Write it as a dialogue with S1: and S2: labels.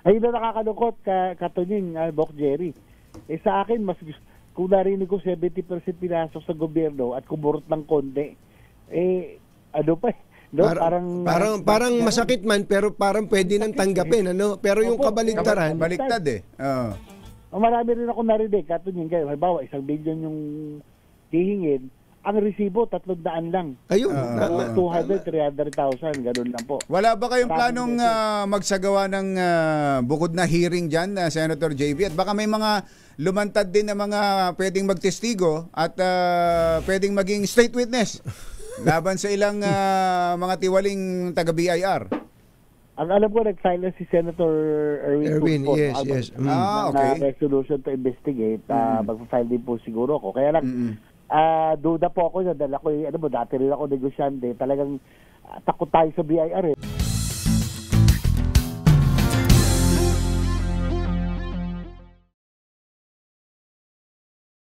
S1: Ayun na nakakalungkot, Katunying, Bok Jerry. Sa akin, kung narinig ko 70% pinasok sa gobyerno at kumurot ng konti, ano pa no?
S2: Parang masakit man, pero parang pwede nang tanggapin, ano? Pero yung kabaligtaran,
S3: baliktad
S1: marami rin ako narinig, Katunying, kayo, halimbawa, 1 billion yung hihingin, ang resibo, 300 lang.
S2: Ayun.
S1: 200, 300,000, ganun lang po.
S3: Wala ba kayong planong magsagawa ng bukod na hearing dyan, Senator JB? At baka may mga lumantad din na mga pwedeng magtestigo at pwedeng maging state witness laban sa ilang mga tiwaling taga-BIR.
S1: Ang alam ko, nag-silence si Senator Erwin
S2: yes.
S3: Okay.
S1: Resolution to investigate. Magpa-file din po siguro ako. Kaya lang, duda po ako dahil ako, dati rin ako negosyante. Talagang takot tayo sa BIR